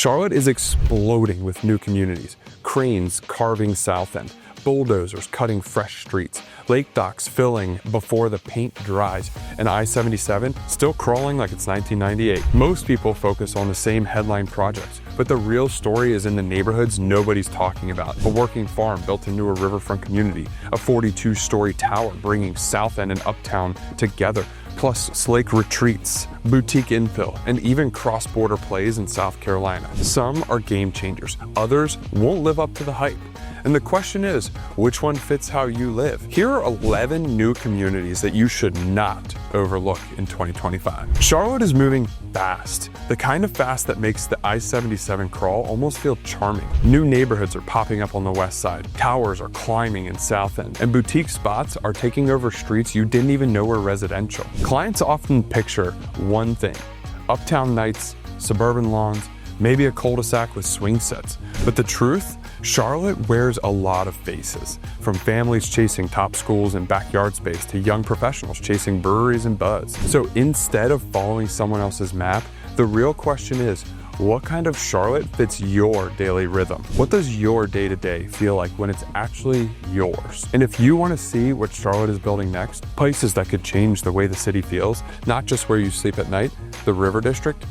Charlotte is exploding with new communities. Cranes carving South End, bulldozers cutting fresh streets, lake docks filling before the paint dries, and I-77 still crawling like it's 1998. Most people focus on the same headline projects, but the real story is in the neighborhoods nobody's talking about. A working farm built into a riverfront community, a 42-story tower bringing South End and Uptown together, plus slake retreats, boutique infill, and even cross-border plays in South Carolina. Some are game changers, others won't live up to the hype. And the question is, which one fits how you live? Here are 11 new communities that you should not overlook in 2025. Charlotte is moving fast, the kind of fast that makes the I-77 crawl almost feel charming. New neighborhoods are popping up on the west side, towers are climbing in South End, and boutique spots are taking over streets you didn't even know were residential. Clients often picture one thing: uptown nights, suburban lawns, maybe a cul-de-sac with swing sets. But the truth? Charlotte wears a lot of faces, from families chasing top schools and backyard space to young professionals chasing breweries and buzz. So instead of following someone else's map, the real question is, what kind of Charlotte fits your daily rhythm? What does your day-to-day feel like when it's actually yours? And if you want to see what Charlotte is building next, places that could change the way the city feels, not just where you sleep at night, the River District,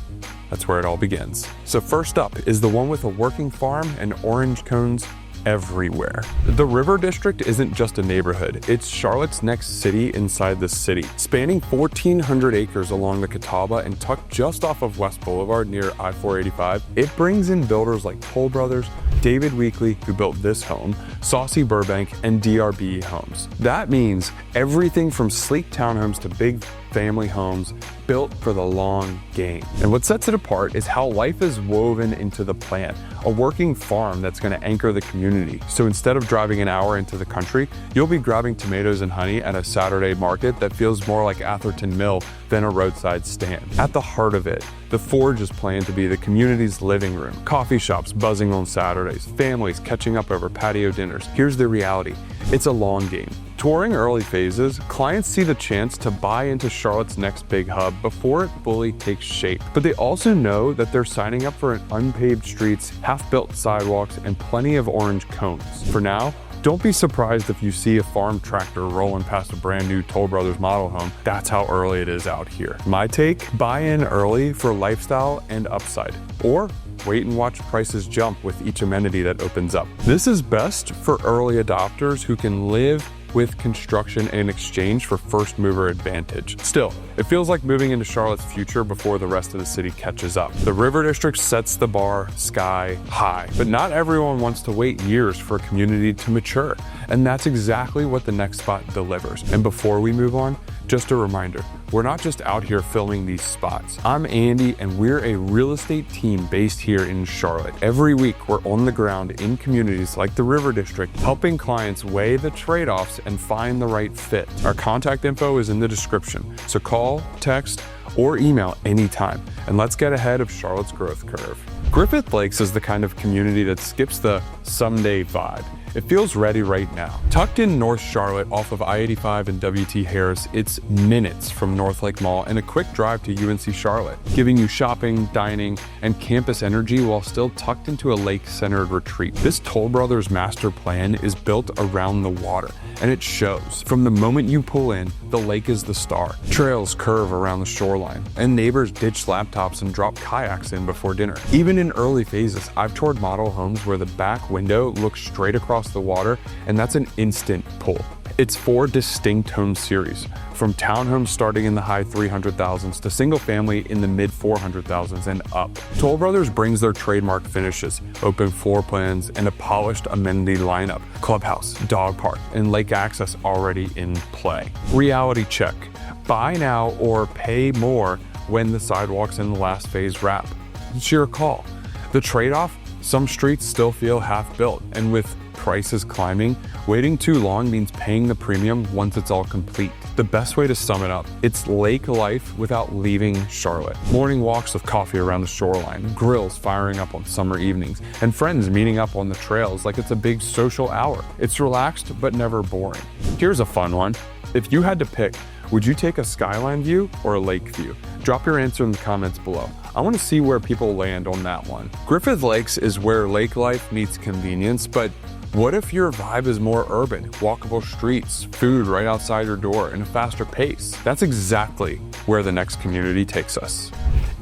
that's where it all begins. So first up is the one with a working farm and orange cones everywhere. The River District isn't just a neighborhood, it's Charlotte's next city inside the city. Spanning 1,400 acres along the Catawba and tucked just off of West Boulevard near I-485, it brings in builders like Toll Brothers, David Weekley, who built this home, Saucy Burbank, and DRB Homes. That means everything from sleek townhomes to big family homes built for the long game. And what sets it apart is how life is woven into the plan. A working farm that's going to anchor the community. So instead of driving an hour into the country, you'll be grabbing tomatoes and honey at a Saturday market that feels more like Atherton Mill than a roadside stand. At the heart of it, the Forge is planned to be the community's living room. Coffee shops buzzing on Saturdays, families catching up over patio dinners. Here's the reality: it's a long game. Touring early phases, clients see the chance to buy into Charlotte's next big hub before it fully takes shape. But they also know that they're signing up for unpaved streets, half-built sidewalks, and plenty of orange cones. For now, don't be surprised if you see a farm tractor rolling past a brand new Toll Brothers model home. That's how early it is out here. My take: buy in early for lifestyle and upside. Or wait and watch prices jump with each amenity that opens up. This is best for early adopters who can live with construction in exchange for first mover advantage. Still, it feels like moving into Charlotte's future before the rest of the city catches up. The River District sets the bar sky high, but not everyone wants to wait years for a community to mature. And that's exactly what the next spot delivers. And before we move on, just a reminder, we're not just out here filming these spots. I'm Andy, and we're a real estate team based here in Charlotte. Every week, we're on the ground in communities like the River District, helping clients weigh the trade-offs and find the right fit. Our contact info is in the description, so call, text, or email anytime, and let's get ahead of Charlotte's growth curve. Griffith Lakes is the kind of community that skips the someday vibe. It feels ready right now. Tucked in North Charlotte off of I-85 and W.T. Harris, it's minutes from North Lake Mall and a quick drive to UNC Charlotte, giving you shopping, dining, and campus energy while still tucked into a lake-centered retreat. This Toll Brothers master plan is built around the water, and it shows. From the moment you pull in, the lake is the star. Trails curve around the shoreline, and neighbors ditch laptops and drop kayaks in before dinner. Even in early phases, I've toured model homes where the back window looks straight across the water, and that's an instant pull. It's 4 distinct home series, from townhomes starting in the high 300,000s to single family in the mid 400,000s and up. Toll Brothers brings their trademark finishes, open floor plans, and a polished amenity lineup, clubhouse, dog park, and lake access already in play. Reality check: buy now or pay more when the sidewalks in the last phase wrap. It's your call. The trade-off: some streets still feel half-built, and with prices climbing, waiting too long means paying the premium once it's all complete. The best way to sum it up: it's lake life without leaving Charlotte. Morning walks with coffee around the shoreline, grills firing up on summer evenings, and friends meeting up on the trails like it's a big social hour. It's relaxed but never boring. Here's a fun one. If you had to pick, would you take a skyline view or a lake view? Drop your answer in the comments below. I want to see where people land on that one. Griffith Lakes is where lake life meets convenience, but what if your vibe is more urban, walkable streets, food right outside your door, and a faster pace? That's exactly where the next community takes us.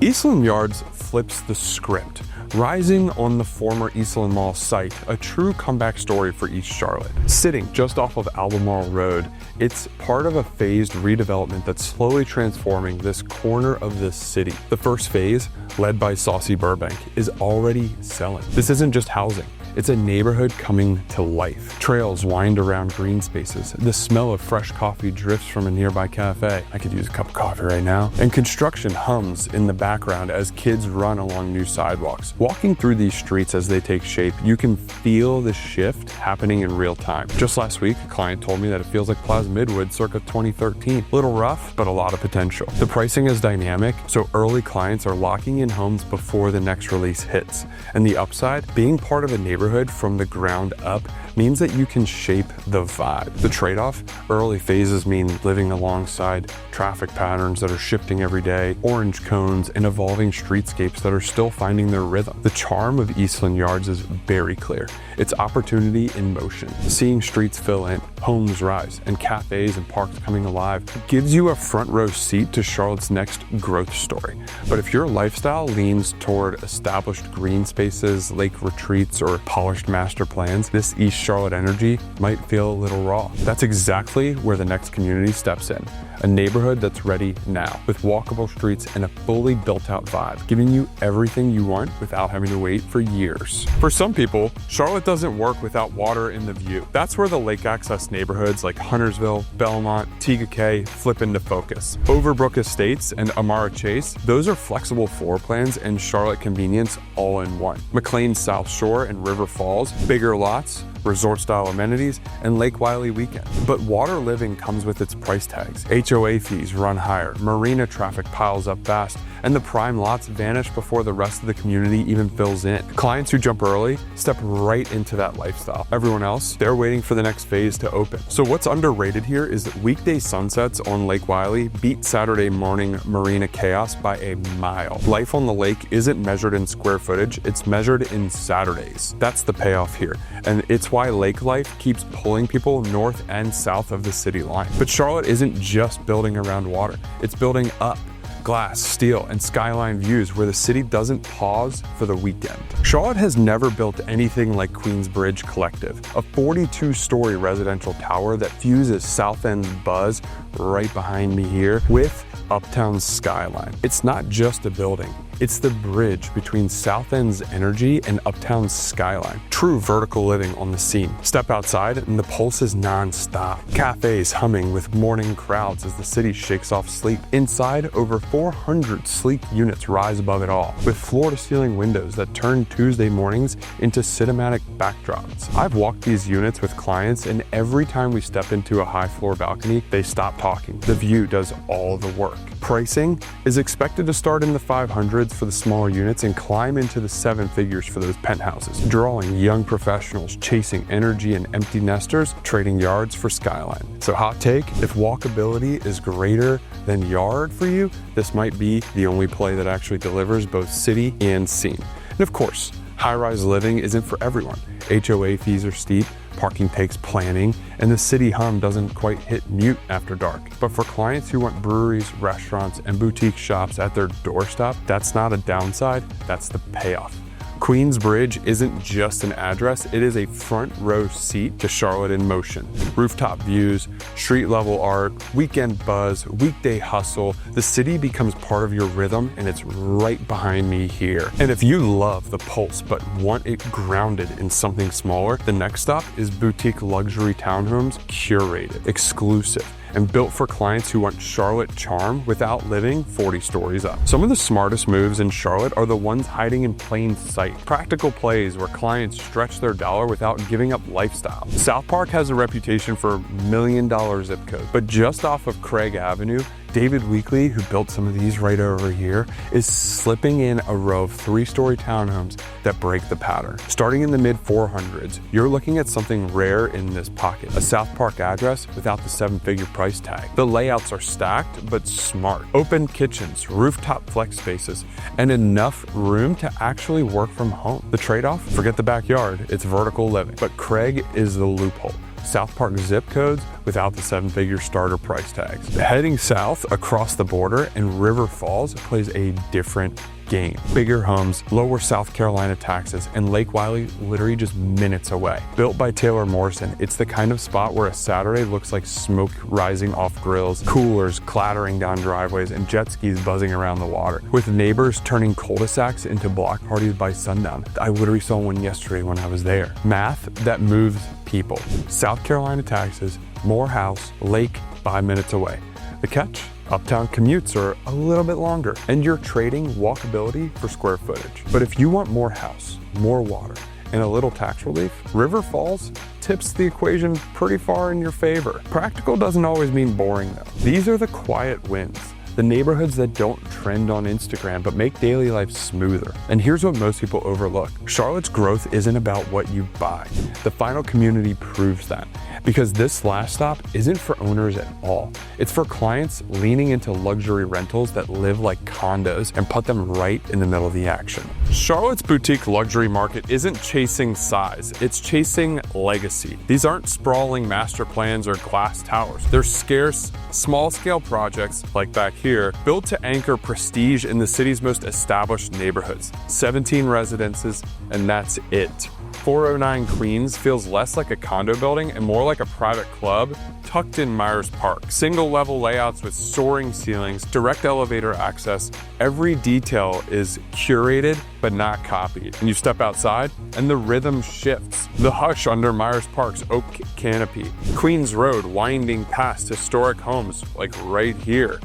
Eastland Yards flips the script, rising on the former Eastland Mall site, a true comeback story for East Charlotte. Sitting just off of Albemarle Road, it's part of a phased redevelopment that's slowly transforming this corner of the city. The first phase, led by Saucy Burbank, is already selling. This isn't just housing. It's a neighborhood coming to life. Trails wind around green spaces. The smell of fresh coffee drifts from a nearby cafe. I could use a cup of coffee right now. And construction hums in the background as kids run along new sidewalks. Walking through these streets as they take shape, you can feel the shift happening in real time. Just last week, a client told me that it feels like Plaza Midwood circa 2013. Little rough, but a lot of potential. The pricing is dynamic, so early clients are locking in homes before the next release hits. And the upside, being part of a neighborhood from the ground up means that you can shape the vibe. The trade-off, early phases mean living alongside traffic patterns that are shifting every day, orange cones, and evolving streetscapes that are still finding their rhythm. The charm of Eastland Yards is very clear. It's opportunity in motion. Seeing streets fill in, homes rise, and cafes and parks coming alive gives you a front row seat to Charlotte's next growth story. But if your lifestyle leans toward established green spaces, lake retreats, or polished master plans, this East Charlotte energy might feel a little raw. That's exactly where the next community steps in. A neighborhood that's ready now, with walkable streets and a fully built-out vibe, giving you everything you want without having to wait for years. For some people, Charlotte doesn't work without water in the view. That's where the lake access neighborhoods like Huntersville, Belmont, Tega Cay flip into focus. Overbrook Estates and Amara Chase, those are flexible floor plans and Charlotte convenience all in one. McLean's South Shore and River Falls, bigger lots, resort-style amenities, and Lake Wiley weekend. But water living comes with its price tags. HOA fees run higher, marina traffic piles up fast, and the prime lots vanish before the rest of the community even fills in. Clients who jump early step right into that lifestyle. Everyone else, they're waiting for the next phase to open. So what's underrated here is that weekday sunsets on Lake Wiley beat Saturday morning marina chaos by a mile. Life on the lake isn't measured in square footage, it's measured in Saturdays. That's the payoff here. And it's why lake life keeps pulling people north and south of the city line. But Charlotte isn't just building around water, it's building up. Glass, steel, and skyline views where the city doesn't pause for the weekend. Charlotte has never built anything like Queensbridge Collective, a 42-story residential tower that fuses South End's buzz right behind me here with Uptown's skyline. It's not just a building, it's the bridge between South End's energy and Uptown's skyline. True vertical living on the scene. Step outside and the pulse is non-stop. Cafes humming with morning crowds as the city shakes off sleep. Inside, over 400 sleek units rise above it all, with floor-to-ceiling windows that turn Tuesday mornings into cinematic backdrops. I've walked these units with clients, and every time we step into a high-floor balcony, they stop talking. The view does all the work. Pricing is expected to start in the 500s for the smaller units and climb into the 7 figures for those penthouses, drawing young professionals chasing energy and empty nesters, trading yards for skyline. So hot take, if walkability is greater than yard for you, this might be the only play that actually delivers both city and scene. And of course, high-rise living isn't for everyone. HOA fees are steep, parking takes planning, and the city hum doesn't quite hit mute after dark. But for clients who want breweries, restaurants, and boutique shops at their doorstep, that's not a downside, that's the payoff. Queensbridge isn't just an address, it is a front row seat to Charlotte in motion. Rooftop views, street level art, weekend buzz, weekday hustle, the city becomes part of your rhythm and it's right behind me here. And if you love the pulse but want it grounded in something smaller, the next stop is boutique luxury townhomes, curated, exclusive, and built for clients who want Charlotte charm without living 40 stories up. Some of the smartest moves in Charlotte are the ones hiding in plain sight. Practical plays where clients stretch their dollar without giving up lifestyle. South Park has a reputation for $1 million zip code, but just off of Craig Avenue, David Weekley, who built some of these right over here, is slipping in a row of 3-story townhomes that break the pattern. Starting in the mid 400s, you're looking at something rare in this pocket. A South Park address without the 7-figure price tag. The layouts are stacked but smart. Open kitchens, rooftop flex spaces, and enough room to actually work from home. The trade-off? Forget the backyard, it's vertical living. But Craig is the loophole. South Park zip codes without the 7-figure starter price tags. Heading south across the border and River Falls plays a different game. Bigger homes, lower South Carolina taxes, and Lake Wiley literally just minutes away. Built by Taylor Morrison, it's the kind of spot where a Saturday looks like smoke rising off grills, coolers clattering down driveways, and jet skis buzzing around the water, with neighbors turning cul-de-sacs into block parties by sundown. I literally saw one yesterday when I was there. Math that moves people. South Carolina taxes, more house, lake 5 minutes away. The catch? Uptown commutes are a little bit longer, and you're trading walkability for square footage. But if you want more house, more water, and a little tax relief, River Falls tips the equation pretty far in your favor. Practical doesn't always mean boring though. These are the quiet wins. The neighborhoods that don't trend on Instagram but make daily life smoother. And here's what most people overlook. Charlotte's growth isn't about what you buy. The final community proves that. Because this last stop isn't for owners at all. It's for clients leaning into luxury rentals that live like condos and put them right in the middle of the action. Charlotte's boutique luxury market isn't chasing size, it's chasing legacy. These aren't sprawling master plans or glass towers. They're scarce, small-scale projects, like back here, built to anchor prestige in the city's most established neighborhoods. 17 residences, and that's it. 409 Queens feels less like a condo building and more like a private club tucked in Myers Park. Single-level layouts with soaring ceilings, direct elevator access. Every detail is curated but not copied. And you step outside and the rhythm shifts. The hush under Myers Park's oak canopy. Queens Road winding past historic homes like right here.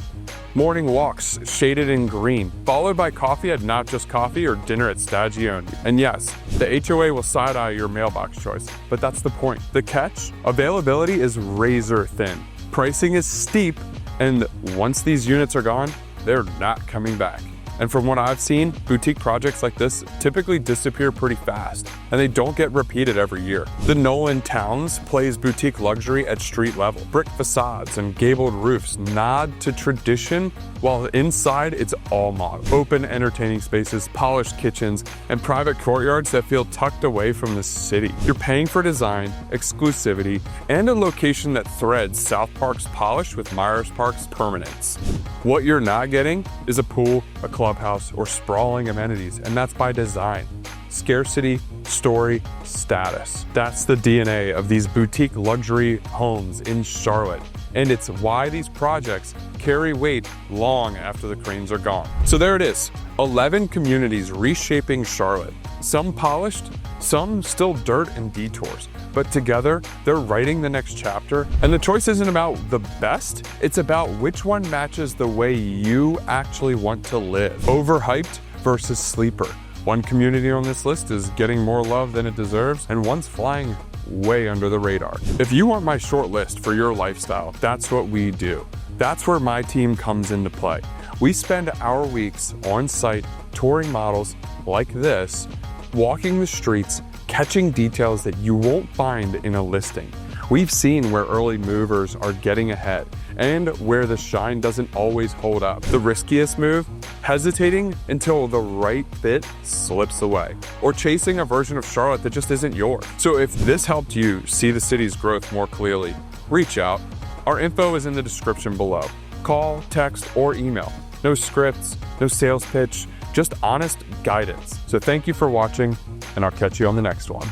Morning walks shaded in green, followed by coffee at Not Just Coffee or dinner at Stagione. And yes, the HOA will side-eye your mailbox choice, but that's the point. The catch? Availability is razor thin. Pricing is steep, and once these units are gone, they're not coming back. And from what I've seen, boutique projects like this typically disappear pretty fast, and they don't get repeated every year. The Nolan Towns plays boutique luxury at street level. Brick facades and gabled roofs nod to tradition, while inside it's all modern. Open entertaining spaces, polished kitchens, and private courtyards that feel tucked away from the city. You're paying for design, exclusivity, and a location that threads South Park's polish with Myers Park's permanence. What you're not getting is a pool, a clubhouse, or sprawling amenities, and that's by design. Scarcity, story, status. That's the DNA of these boutique luxury homes in Charlotte. And it's why these projects carry weight long after the cranes are gone. So there it is, 11 communities reshaping Charlotte. Some polished, some still dirt and detours. But together, they're writing the next chapter. And the choice isn't about the best, it's about which one matches the way you actually want to live. Overhyped versus sleeper. One community on this list is getting more love than it deserves, and one's flying way under the radar. If you want my short list for your lifestyle, that's what we do. That's where my team comes into play. We spend our weeks on site touring models like this, walking the streets, catching details that you won't find in a listing. We've seen where early movers are getting ahead and where the shine doesn't always hold up. The riskiest move? Hesitating until the right fit slips away, or chasing a version of Charlotte that just isn't yours. So if this helped you see the city's growth more clearly, reach out. Our info is in the description below. Call, text, or email. No scripts, no sales pitch, just honest guidance. So thank you for watching, and I'll catch you on the next one.